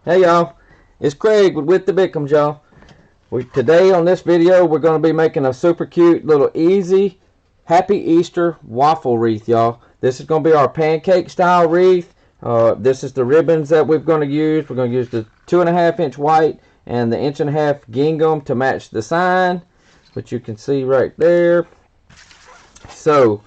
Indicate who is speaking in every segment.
Speaker 1: Hey y'all, it's Craig with the Bickums, y'all. Today on this video we're going to be making a super cute little easy Happy Easter waffle wreath, y'all. This is going to be our pancake style wreath. This is the ribbons that we're going to use. We're going to use the 2.5-inch white and the 1.5-inch gingham to match the sign, which you can see right there. So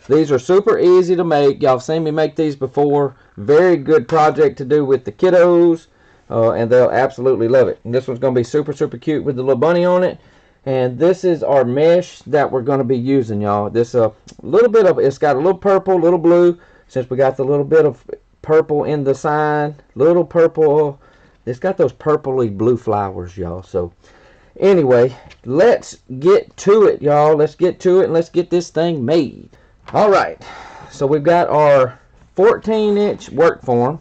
Speaker 1: these are super easy to make. Y'all seen me make these before. Very good project to do with the kiddos. And they'll absolutely love it. And this one's going to be super cute with the little bunny on it. And this is our mesh that we're going to be using, y'all. This little bit of, it's got a little purple, little blue, since we got the little bit of purple in the sign. Little purple. It's got those purpley blue flowers, y'all. So anyway, let's get to it, y'all. Let's get to it and let's get this thing made. All right. So we've got our 14-inch work form.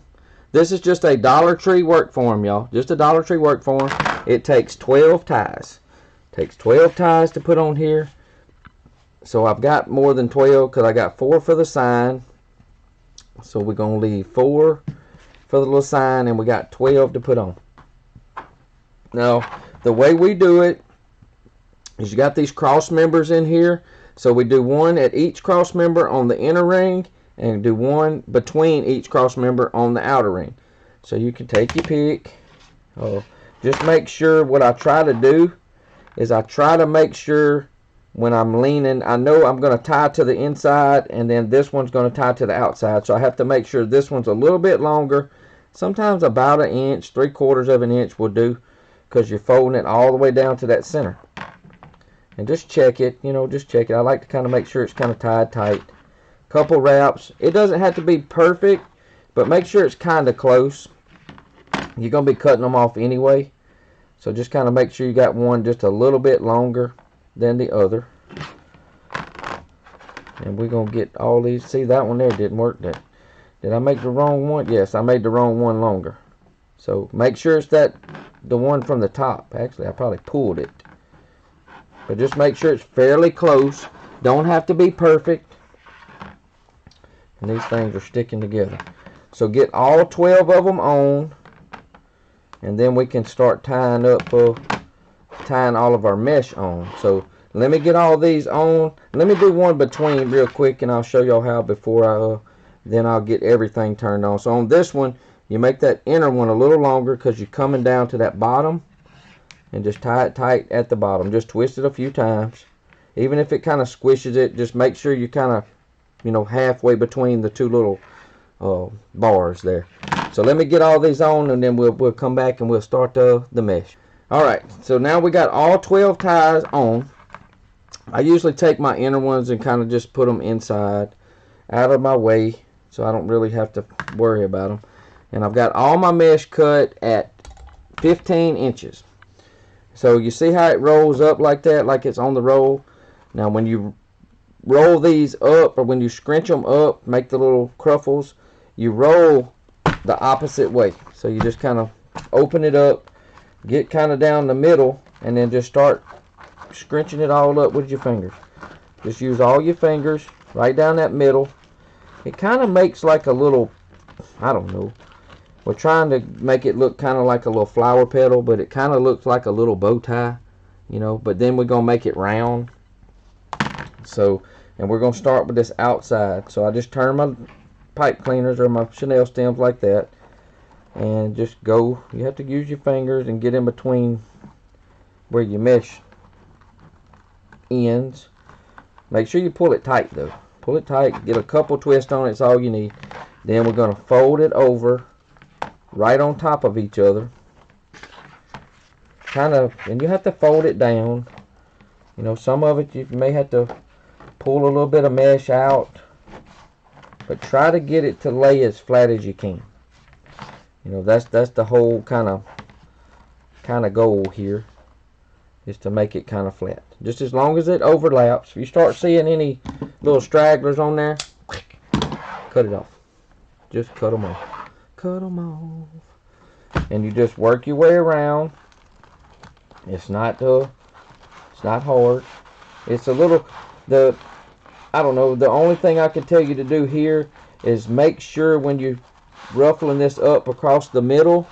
Speaker 1: This is just a Dollar Tree work form, y'all. Just a Dollar Tree work form. It takes 12 ties. Takes 12 ties to put on here. So I've got more than 12 because I got 4 for the sign. So we're going to leave 4 for the little sign and we got 12 to put on. Now, the way we do it is you got these cross members in here. So we do one at each cross member on the inner ring and do one between each cross member on the outer ring. So you can take your pick. Just make sure, what I try to do is I try to make sure when I'm leaning, I know I'm going to tie to the inside and then this one's going to tie to the outside. So I have to make sure this one's a little bit longer. Sometimes about 1 inch, 3/4 of an inch will do, because you're folding it all the way down to that center. And just check it, just check it. I like to kind of make sure it's kind of tied tight. Couple wraps. It doesn't have to be perfect, but make sure it's kind of close. You're going to be cutting them off anyway. So just kind of make sure you got one just a little bit longer than the other. And we're going to get all these. See, that one there didn't work. Did I make the wrong one? Yes, I made the wrong one longer. So make sure it's the one from the top. Actually, I probably pulled it. But just make sure it's fairly close. Don't have to be perfect. And these things are sticking together. So get all 12 of them on. And then we can start tying all of our mesh on. So let me get all these on. Let me do one between real quick and I'll show y'all how before then I'll get everything turned on. So on this one, you make that inner one a little longer because you're coming down to that bottom. And just tie it tight at the bottom. Just twist it a few times. Even if it kind of squishes it, just make sure you kind of, halfway between the two little bars there. So let me get all these on and then we'll come back and we'll start the mesh. Alright, so now we got all 12 ties on. I usually take my inner ones and kind of just put them inside, out of my way, so I don't really have to worry about them. And I've got all my mesh cut at 15 inches. So you see how it rolls up like that, like it's on the roll? Now when you roll these up, or when you scrunch them up, make the little cruffles, you roll the opposite way. So you just kind of open it up, get kind of down the middle, and then just start scrunching it all up with your fingers. Just use all your fingers right down that middle. It kind of makes like a little, I don't know. We're trying to make it look kind of like a little flower petal, but it kind of looks like a little bow tie, but then we're going to make it round. So, and we're going to start with this outside. So I just turn my pipe cleaners or my Chanel stems like that. And just go, you have to use your fingers and get in between where your mesh ends. Make sure you pull it tight though. Pull it tight, get a couple twists on it, it's all you need. Then we're going to fold it over right on top of each other. And you have to fold it down. Some of it you may have to pull a little bit of mesh out, but try to get it to lay as flat as you can. That's the whole kind of goal here, is to make it kind of flat. Just as long as it overlaps. If you start seeing any little stragglers on there, cut it off. Just cut them off. Cut them off. And you just work your way around. It's not hard. It's a little, I don't know, the only thing I can tell you to do here is make sure when you're ruffling this up across the middle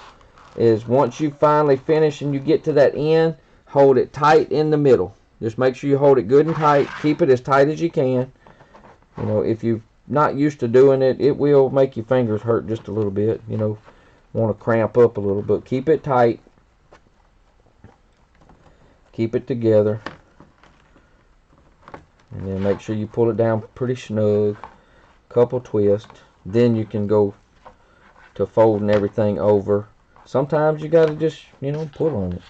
Speaker 1: is once you finally finish and you get to that end, hold it tight in the middle. Just make sure you hold it good and tight. Keep it as tight as you can. You know, if you're not used to doing it, it will make your fingers hurt just a little bit. You know, want to cramp up a little, but keep it tight. Keep it together. And then make sure you pull it down pretty snug. Couple twists. Then you can go to folding everything over. Sometimes you got to just, you know, pull on it.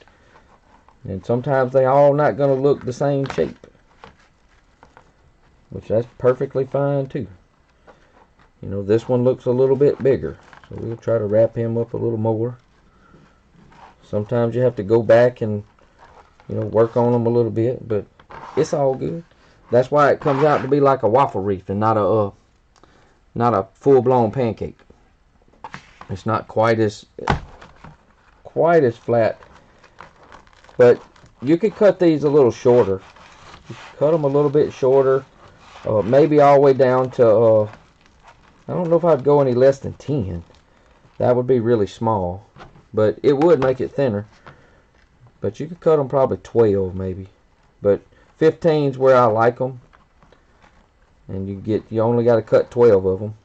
Speaker 1: And sometimes they all not going to look the same shape, which that's perfectly fine too. You know, this one looks a little bit bigger, so we'll try to wrap him up a little more. Sometimes you have to go back and, you know, work on them a little bit, but it's all good. That's why it comes out to be like a waffle wreath and not a full-blown pancake. It's not quite as flat, but you could cut these a little shorter. You cut them a little bit shorter, maybe all the way down to I don't know if I'd go any less than 10. That would be really small, but it would make it thinner. But you could cut them probably 12 maybe, but 15 is where I like them. And you only got to cut 12 of them.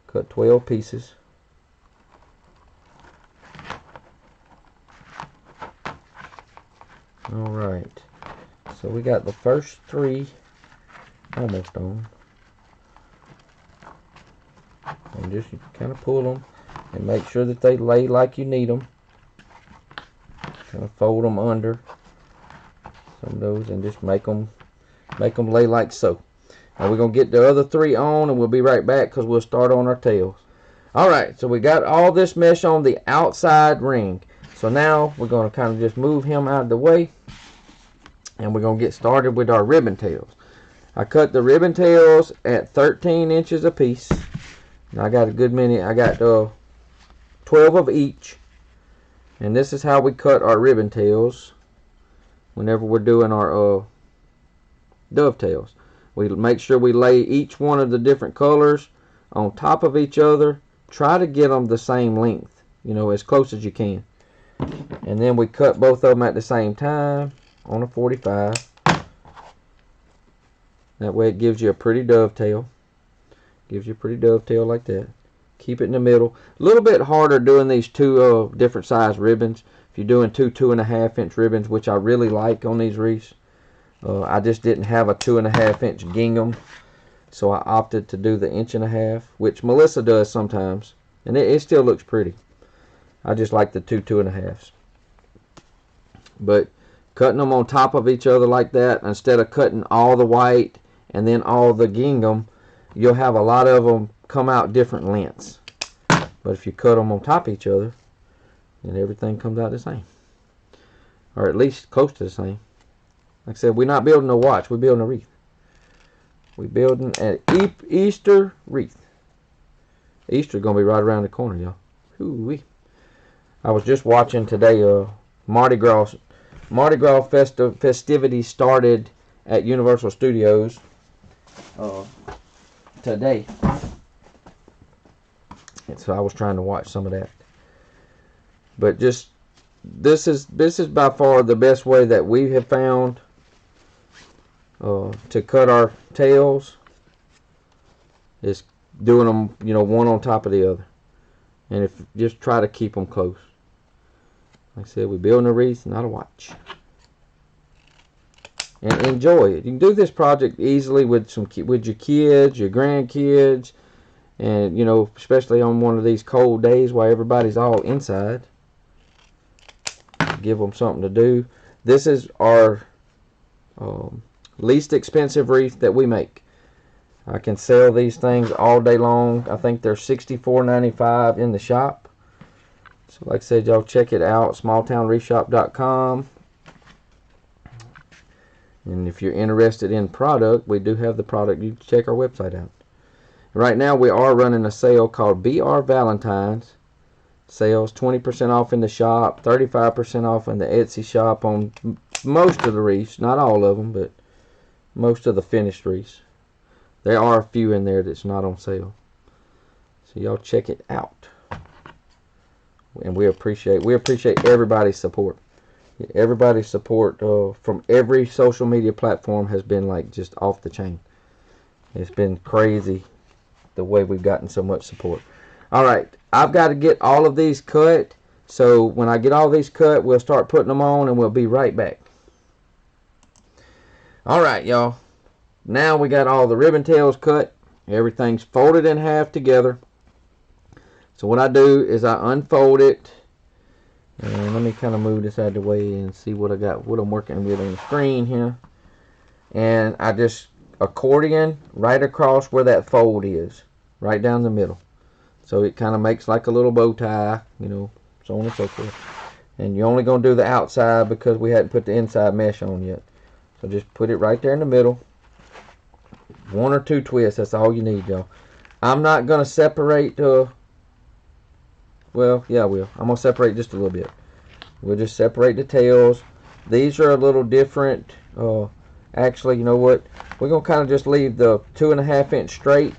Speaker 1: Cut 12 pieces. Alright, so we got the first 3 almost on. And just kind of pull them and make sure that they lay like you need them. Kind of fold them under some of those and just make them lay like so. Now we're going to get the other 3 on and we'll be right back because we'll start on our tails. Alright, so we got all this mesh on the outside ring. So now we're going to kind of just move him out of the way and we're going to get started with our ribbon tails. I cut the ribbon tails at 13 inches a piece. And I got a good many. I got 12 of each. And this is how we cut our ribbon tails whenever we're doing our dovetails. We make sure we lay each one of the different colors on top of each other. Try to get them the same length, you know, as close as you can. And then we cut both of them at the same time on a 45. That way it gives you a pretty dovetail. Gives you a pretty dovetail like that. Keep it in the middle. A little bit harder doing these 2 different size ribbons. If you're doing 2.5 inch ribbons, which I really like on these wreaths. I just didn't have a 2.5 inch gingham, so I opted to do the 1.5 inch, which Melissa does sometimes, and it still looks pretty. I just like the 2.5s. But cutting them on top of each other like that, instead of cutting all the white and then all the gingham, you'll have a lot of them come out different lengths. But if you cut them on top of each other, then everything comes out the same, or at least close to the same. Like I said, we're not building a watch, we're building a wreath. We're building an Easter wreath. Easter's going to be right around the corner, y'all. Hoo-wee. I was just watching today, Mardi Gras festivities started at Universal Studios today. And so I was trying to watch some of that. But just this is by far the best way that we have found to cut our tails, is doing them, you know, one on top of the other. And if just try to keep them close. Like I said, we're building a wreath, not a watch. And enjoy it. You can do this project easily with your kids, your grandkids, and, you know, especially on one of these cold days while everybody's all inside. Give them something to do. This is our least expensive wreath that we make. I can sell these things all day long. I think they're $64.95 in the shop. So like I said, y'all check it out, smalltownwreathshop.com. And if you're interested in product, we do have the product. You can check our website out. Right now we are running a sale called BR Valentine's sales. 20% off in the shop, 35% off in the Etsy shop on most of the wreaths. Not all of them, but most of the finished wreaths. There are a few in there that's not on sale. So y'all check it out. and we appreciate everybody's support. Everybody's support from every social media platform has been like just off the chain. It's been crazy the way we've gotten so much support. Alright, I've got to get all of these cut. So when I get all these cut, we'll start putting them on and we'll be right back. Alright, y'all. Now we got all the ribbon tails cut. Everything's folded in half together. So what I do is I unfold it. And let me kind of move this out of the way and see what I got, what I'm working with on the screen here. And I just accordion right across where that fold is, right down the middle. So it kind of makes like a little bow tie, you know, so on and so forth. And you're only going to do the outside because we hadn't put the inside mesh on yet. So just put it right there in the middle. 1 or 2 twists, that's all you need, y'all. I'm not going to separate, well, yeah, I will. I'm going to separate just a little bit. We'll just separate the tails. These are a little different. Actually, you know what? We're going to kind of just leave the 2.5 inch straight,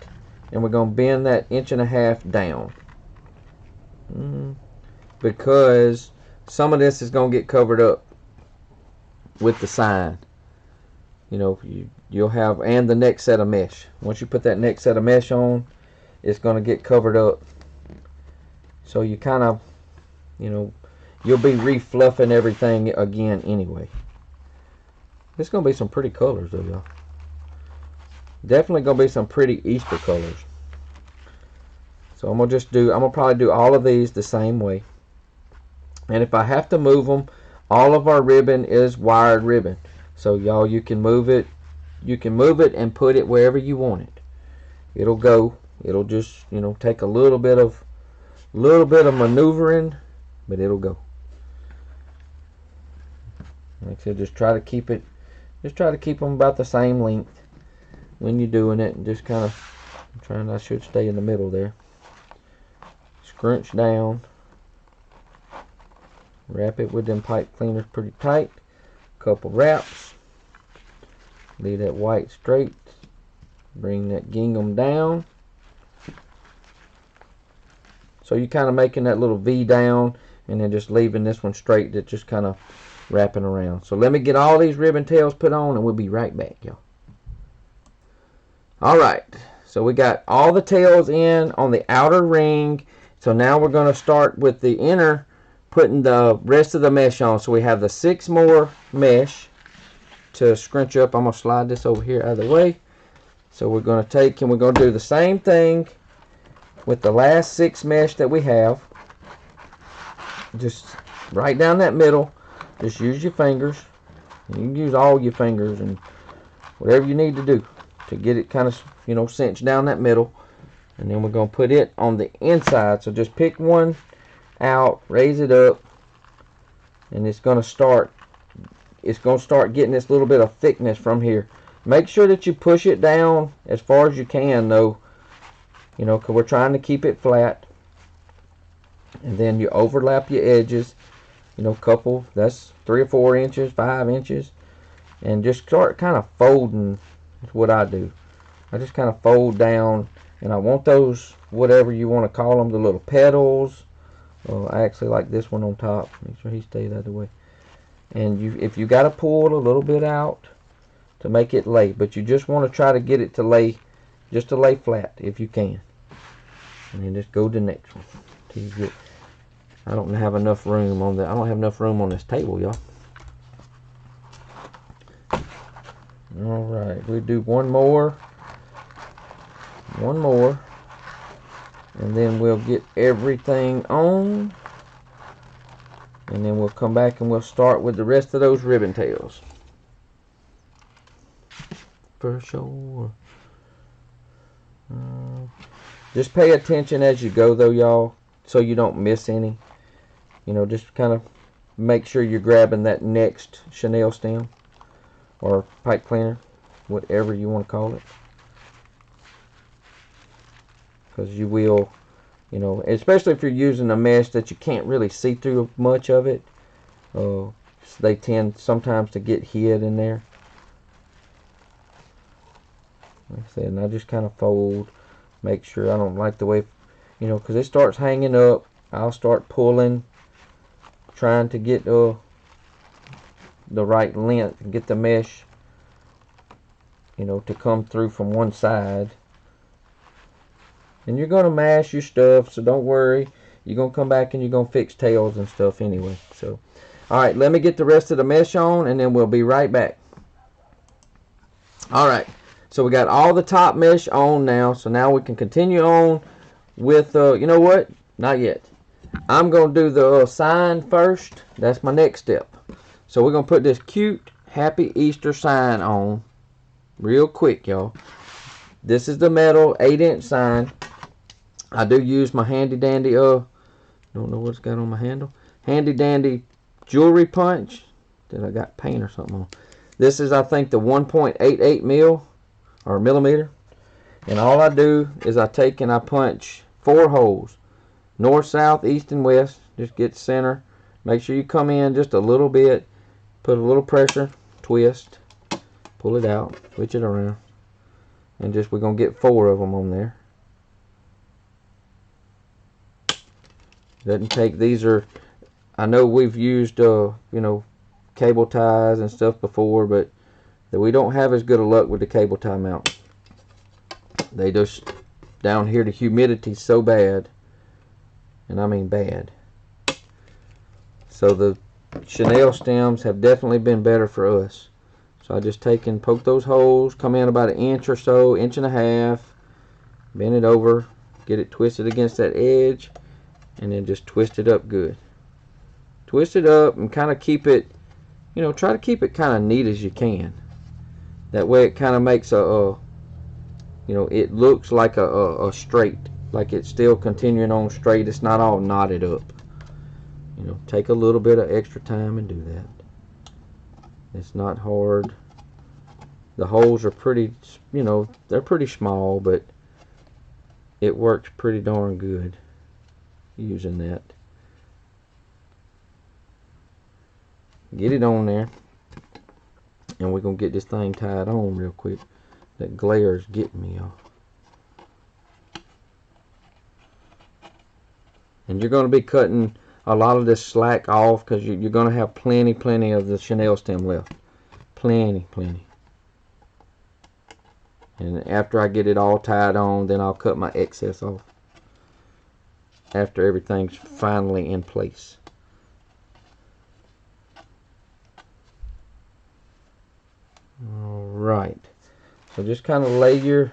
Speaker 1: and we're going to bend that 1.5 inch down. Because some of this is going to get covered up with the sign. You know, you'll have, and the next set of mesh. Once you put that next set of mesh on, it's going to get covered up. So you kind of, you know, you'll be refluffing everything again anyway. There's going to be some pretty colors though, y'all. Definitely going to be some pretty Easter colors. So I'm going to probably do all of these the same way. And if I have to move them, all of our ribbon is wired ribbon. So y'all, you can move it. You can move it and put it wherever you want it. It'll go. It'll just, you know, take a little bit of maneuvering, but it'll go. Like I said, just try to keep them about the same length when you're doing it, and just kind of I should stay in the middle there. Scrunch down. Wrap it with them pipe cleaners pretty tight. Couple wraps. Leave that white straight. Bring that gingham down. So you're kind of making that little V down, and then just leaving this one straight, that just kind of wrapping around. So let me get all these ribbon tails put on, and we'll be right back, y'all. Alright, so we got all the tails in on the outer ring. So now we're going to start with the inner, putting the rest of the mesh on. So we have the 6 more mesh to scrunch up. I'm going to slide this over here out of the way. So we're going to take, and we're going to do the same thing with the last 6 mesh that we have. Just right down that middle. Just use your fingers. You can use all your fingers and whatever you need to do to get it kind of, you know, cinched down that middle. And then we're going to put it on the inside. So just pick one out, raise it up, and it's going to start getting this little bit of thickness from here. Make sure that you push it down as far as you can though, you know, because we're trying to keep it flat. And then you overlap your edges, you know, couple, that's 3 or 4 inches, 5 inches, and just start kind of folding. That's what I do. I just kind of fold down, and I want those, whatever you want to call them, the little petals. I actually like this one on top. Make sure he stays out of the way. And if you got to pull a little bit out to make it lay, but you just want to try to get it to lay, just to lay flat if you can. And then just go to the next one till you get. I don't have enough room on that. I don't have enough room on this table, y'all. All right, we'll do one more, and then we'll get everything on, and then we'll come back and we'll start with the rest of those ribbon tails. For sure. Just pay attention as you go though, y'all, so you don't miss any. You know, just kind of make sure you're grabbing that next chenille stem or pipe cleaner, whatever you want to call it. Because you will, you know, especially if you're using a mesh that you can't really see through much of it. They tend sometimes to get hid in there. Like I said, and I just kind of fold, make sure I don't like the way, you know, because it starts hanging up. I'll start pulling, trying to get the right length and get the mesh, you know, to come through from one side. And you're going to mash your stuff, so don't worry. You're going to come back and you're going to fix tails and stuff anyway. So, alright, let me get the rest of the mesh on and then we'll be right back. Alright, so we got all the top mesh on now. So now we can continue on with, you know what? Not yet. I'm going to do the sign first. That's my next step. So we're going to put this cute Happy Easter sign on real quick, y'all. This is the metal 8-inch sign. I do use my handy dandy, don't know what's got on my handle. Handy dandy jewelry punch that I got paint or something on. This is, I think, the 1.88 mil or millimeter. And all I do is I take and I punch 4 holes. North, south, east, and west. Just get center. Make sure you come in just a little bit. Put a little pressure. Twist. Pull it out. Switch it around. And just, we're going to get 4 of them on there. Doesn't take, these are, I know we've used, you know, cable ties and stuff before, but we don't have as good a luck with the cable tie mount. They just, down here the humidity's so bad, and I mean bad. So the chenille stems have definitely been better for us. So I just take and poke those holes, come in about 1 inch or so, 1.5 inches, bend it over, get it twisted against that edge, and then just twist it up good. Twist it up and kind of keep it, you know, try to keep it kind of neat as you can. That way it kind of makes you know, it looks like a straight, like it's still continuing on straight. It's not all knotted up. You know, take a little bit of extra time and do that. It's not hard. The holes are pretty, you know, they're pretty small, but it works pretty darn good using that. Get it on there, and we're gonna get this thing tied on real quick. That glare is getting me, y'all. And you're gonna be cutting a lot of this slack off because you're gonna have plenty of the chenille stem left. Plenty. And after I get it all tied on, then I'll cut my excess off after everything's finally in place. Alright, so just kind of lay your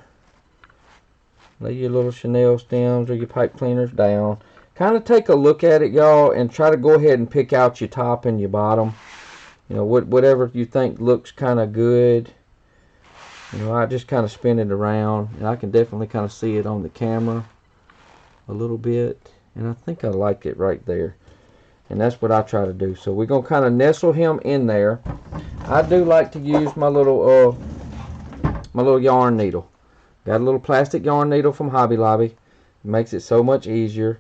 Speaker 1: little chenille stems or your pipe cleaners down. Kind of take a look at it, y'all, and try to go ahead and pick out your top and your bottom. You know, whatever you think looks kind of good. You know, I just kind of spin it around, and I can definitely kind of see it on the camera a little bit, and I think I like it right there. And that's what I try to do. So we're gonna kind of nestle him in there. I do like to use my little yarn needle. Got a little plastic yarn needle from Hobby Lobby. It makes it so much easier.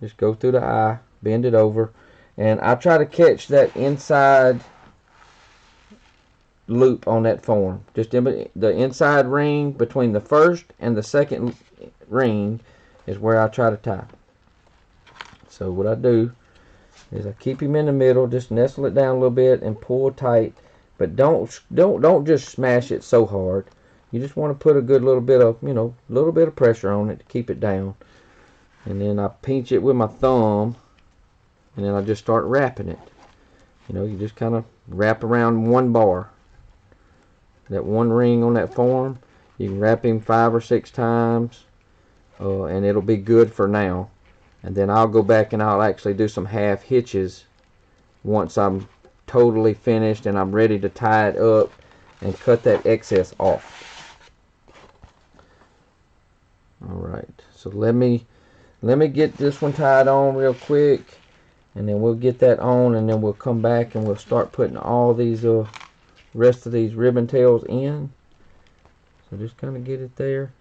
Speaker 1: Just go through the eye, bend it over, and I try to catch that inside loop on that form. Just in the inside ring between the first and the second ring is where I try to tie. So what I do is I keep him in the middle, just nestle it down a little bit and pull tight, but don't just smash it so hard. You just want to put a good little bit of, you know, little bit of pressure on it to keep it down. And then I pinch it with my thumb, and then I just start wrapping it. You know, you just kind of wrap around one bar. That one ring on that form, you can wrap him 5 or 6 times, and it'll be good for now. And then I'll go back and I'll actually do some half hitches once I'm totally finished and I'm ready to tie it up and cut that excess off. Alright, so let me get this one tied on real quick, and then we'll get that on, and then we'll come back and we'll start putting all these rest of these ribbon tails in. So just kind of get it there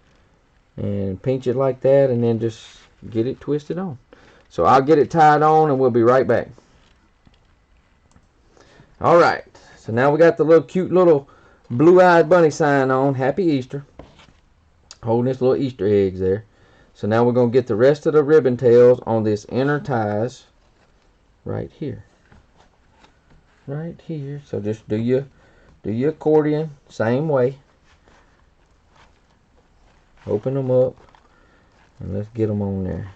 Speaker 1: and pinch it like that, and then just get it twisted on. So I'll get it tied on and we'll be right back. Alright, so now we got the little cute little blue-eyed bunny sign on. Happy Easter. Holding this little Easter eggs there. So now we're going to get the rest of the ribbon tails on this inner ties right here. Right here. So just do your accordion same way. Open them up and let's get them on there.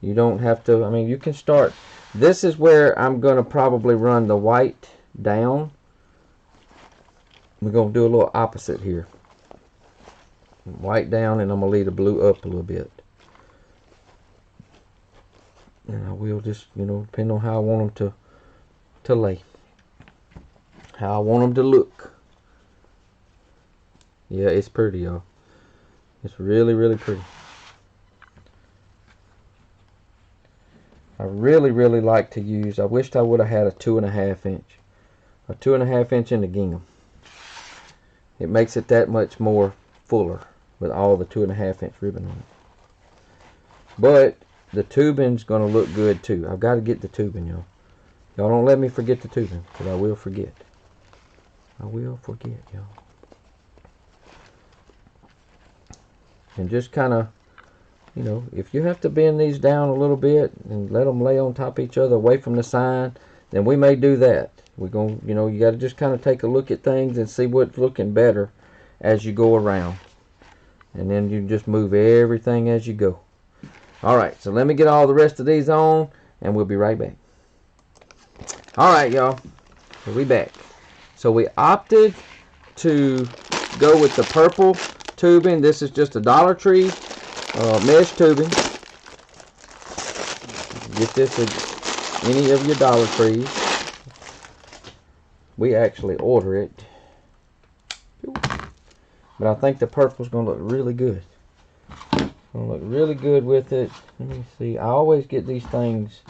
Speaker 1: You don't have to, I mean, you can start. This is where I'm going to probably run the white down. We're going to do a little opposite here. White down, and I'm going to leave the blue up a little bit. And I will just, you know, depend on how I want them to lay. How I want them to look. Yeah, it's pretty, y'all. It's really, really pretty. I really, really like to use, I wished I would have had a 2.5 inch. A 2.5 inch in the gingham. It makes it that much more fuller with all the 2.5 inch ribbon on it. But the tubing's going to look good too. I've got to get the tubing, y'all. Y'all don't let me forget the tubing, because I will forget. I will forget, y'all. And just kind of, you know, if you have to bend these down a little bit and let them lay on top of each other away from the sign, then we may do that. We're going to, you know, you got to just kind of take a look at things and see what's looking better as you go around. And then you just move everything as you go. Alright, so let me get all the rest of these on and we'll be right back. Alright, y'all. We'll be back. So we opted to go with the purple tubing. This is just a Dollar Tree mesh tubing. Get this at any of your Dollar Trees. We actually order it. But I think the purple's going to look really good. It's going to look really good with it. Let me see. I always get these things,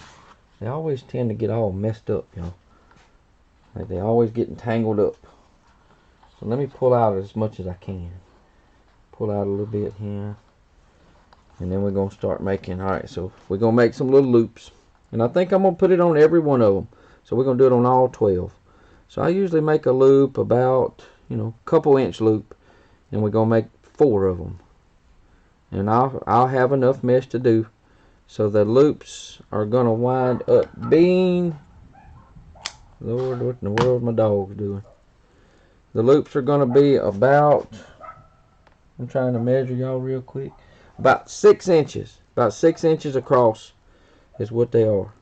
Speaker 1: they always tend to get all messed up, you know. Like they always get tangled up. So let me pull out as much as I can. Pull out a little bit here. And then we're going to start making, alright, so we're going to make some little loops. And I think I'm going to put it on every one of them. So we're going to do it on all 12. So I usually make a loop about, you know, couple inch loop. And we're going to make 4 of them. And I'll have enough mesh to do. So the loops are going to wind up being, Lord, what in the world my dog's doing? The loops are going to be about, I'm trying to measure y'all real quick, about 6 inches. About 6 inches across is what they are.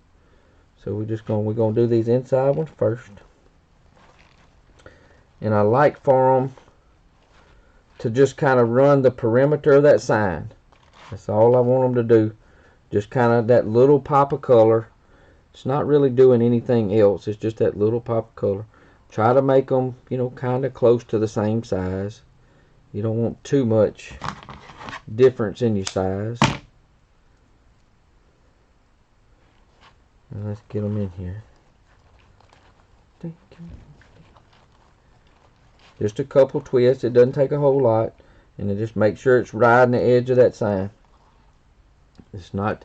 Speaker 1: So we're going to do these inside ones first. And I like for them to just kind of run the perimeter of that sign. That's all I want them to do. Just kind of that little pop of color. It's not really doing anything else. It's just that little pop of color. Try to make them, you know, kind of close to the same size. You don't want too much difference in your size. And let's get them in here. Just a couple twists. It doesn't take a whole lot. And then just make sure it's riding the edge of that sign. It's not,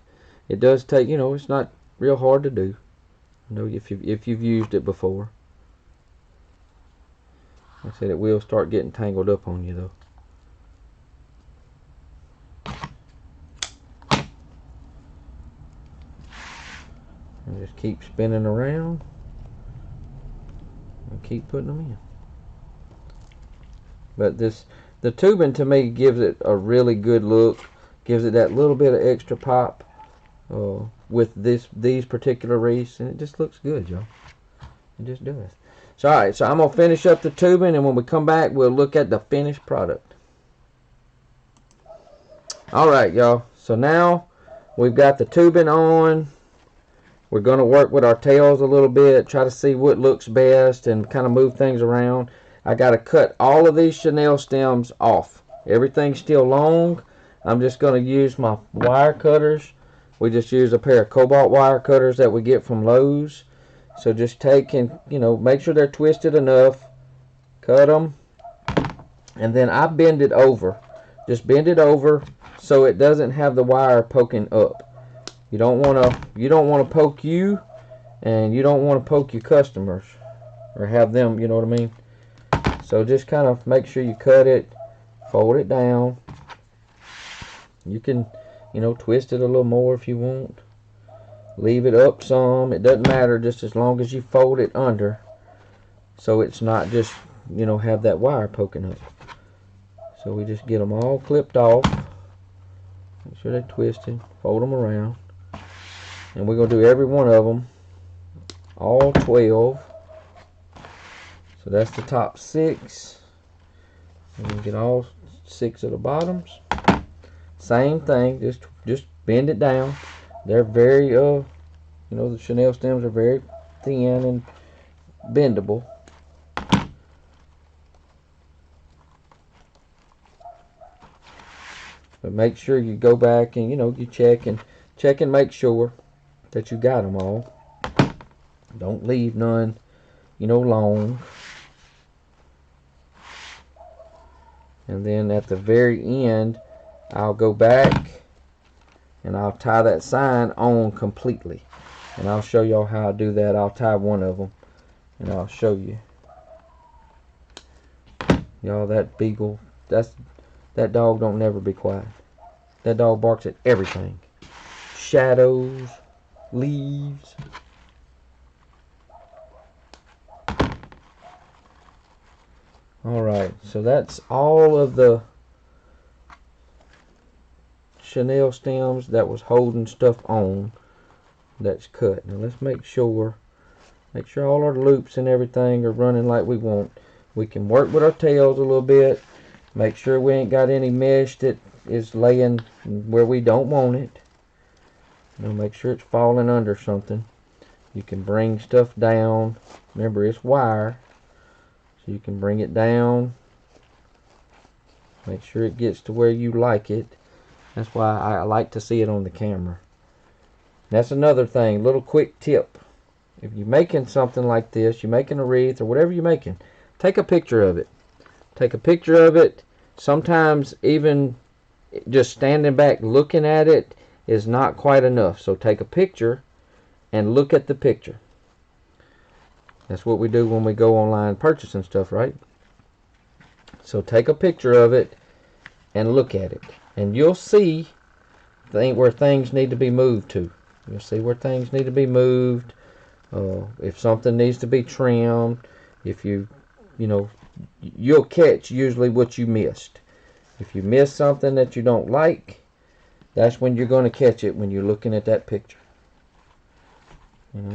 Speaker 1: it does take, you know, it's not real hard to do. You know, if you've used it before. Like I said, it will start getting tangled up on you though. And just keep spinning around. And keep putting them in. But the tubing to me gives it a really good look. Gives it that little bit of extra pop with these particular wreaths, and it just looks good, y'all. It just does. So alright, so I'm gonna finish up the tubing, and when we come back, we'll look at the finished product. Alright, y'all. So now we've got the tubing on. We're gonna work with our tails a little bit, try to see what looks best, and kind of move things around. I got to cut all of these chenille stems off. Everything's still long. I'm just going to use my wire cutters. We just use a pair of cobalt wire cutters that we get from Lowe's. So just take and, you know, make sure they're twisted enough. Cut them. And then I bend it over. Just bend it over so it doesn't have the wire poking up. You don't want to poke you, and you don't want to poke your customers or have them, you know what I mean? So just kind of make sure you cut it, fold it down, You can, twist it a little more if you want. Leave it up some. It doesn't matter, just as long as you fold it under so it's not just, have that wire poking up. So we just get them all clipped off. Make sure they're twisted. Fold them around. And we're going to do every one of them. All 12. So that's the top 6. And we get all 6 of the bottoms. Same thing. Just bend it down. They're very, the chenille stems are very thin and bendable. But make sure you go back and, you check and make sure that you got them all. Don't leave none, long. And then at the very end, I'll go back and I'll tie that sign on completely. And I'll show y'all how I do that. I'll tie one of them and I'll show you. Y'all, that beagle, that dog don't never be quiet. That dog barks at everything. Shadows, leaves. Alright, so that's all of the chenille stems that was holding stuff on that's cut. Now let's make sure all our loops and everything are running like we want. We can work with our tails a little bit. Make sure we ain't got any mesh that is laying where we don't want it. Make sure it's falling under something. You can bring stuff down. Remember, it's wire. So you can bring it down. Make sure it gets to where you like it. That's why I like to see it on the camera. That's another thing, little quick tip. If you're making something like this, you're making a wreath or whatever you're making, take a picture of it. Take a picture of it. Sometimes even just standing back looking at it is not quite enough. So take a picture and look at the picture. That's what we do when we go online purchasing stuff, right? So take a picture of it and look at it. And you'll see where things need to be moved to. You'll see where things need to be moved. If something needs to be trimmed. If you'll catch usually what you missed. If you miss something that you don't like, that's when you're going to catch it when you're looking at that picture.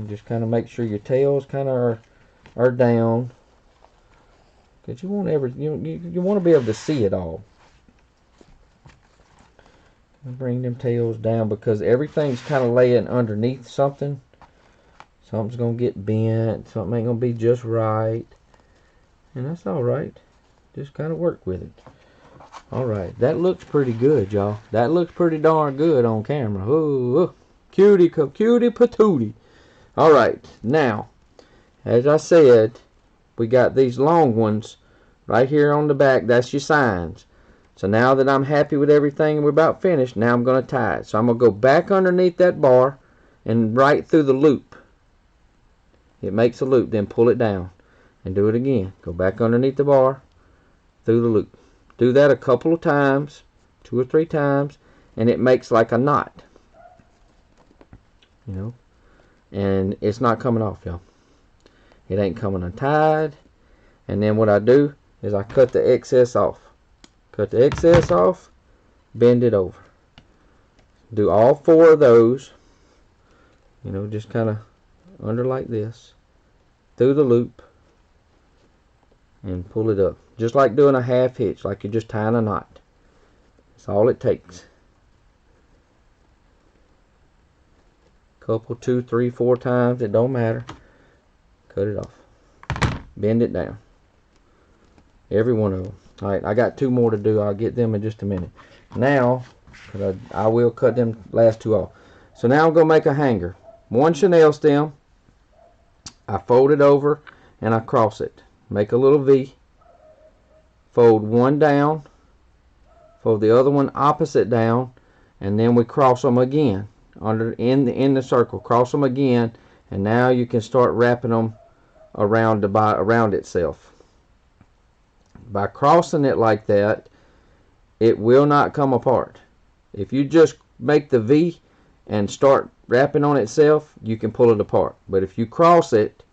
Speaker 1: Just kind of make sure your tails kind of are down, because you want you want to be able to see it all. Bring them tails down, because everything's kind of laying underneath something. Something's gonna get bent. Something ain't gonna be just right, and that's all right. Just kind of work with it. All right, that looks pretty good, y'all. That looks pretty darn good on camera. Ooh, cutie patootie. All right, now, as I said, we got these long ones right here on the back. That's your signs. So now that I'm happy with everything and we're about finished, now I'm going to tie it. So I'm going to go back underneath that bar and right through the loop. It makes a loop. Then pull it down and do it again. Go back underneath the bar, through the loop. Do that a couple of times, 2 or 3 times, and it makes like a knot. And it's not coming off, y'all. It ain't coming untied. And then what I do is I cut the excess off. Cut the excess off, bend it over. Do all 4 of those. Just kind of under like this, through the loop, and pull it up. Just like doing a half hitch, like you're just tying a knot. That's all it takes. Couple, 2, 3, 4 times, it don't matter. Cut it off. Bend it down. Every one of them. Alright, I got 2 more to do. I'll get them in just a minute. Now, I will cut them last 2 off. So now I'm going to make a hanger. 1 chenille stem. I fold it over and I cross it. Make a little V. Fold one down. Fold the other one opposite down. And then we cross them again. In the circle. Cross them again. And now you can start wrapping them around itself. By crossing it like that, it will not come apart. If you just make the V and start wrapping on itself, you can pull it apart. But if you cross it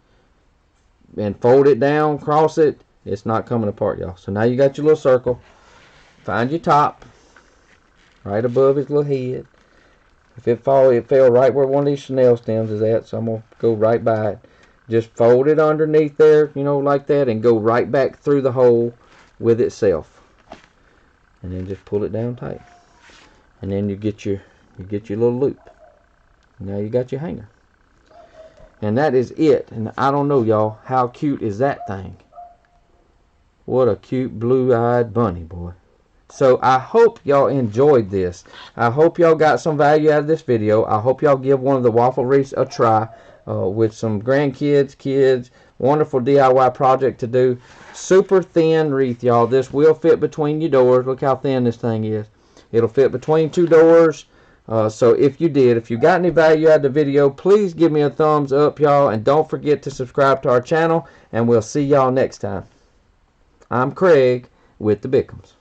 Speaker 1: and fold it down, cross it, it's not coming apart, y'all. So now you got your little circle. Find your top right above his little head. If it fell right where one of these Chanel stems is at, so I'm going to go right by it. Just fold it underneath there, you know, like that, and go right back through the hole with itself. And then just pull it down tight. And then you get your little loop. Now you got your hanger. And that is it. And I don't know, y'all, how cute is that thing? What a cute blue-eyed bunny, boy. So I hope y'all enjoyed this. I hope y'all got some value out of this video. I hope y'all give one of the waffle wreaths a try with some grandkids, kids. Wonderful DIY project to do. Super thin wreath, y'all. This will fit between your doors. Look how thin this thing is. It'll fit between two doors. So if you got any value out of the video, please give me a thumbs up, y'all. And don't forget to subscribe to our channel. And we'll see y'all next time. I'm Craig with the Bickhams.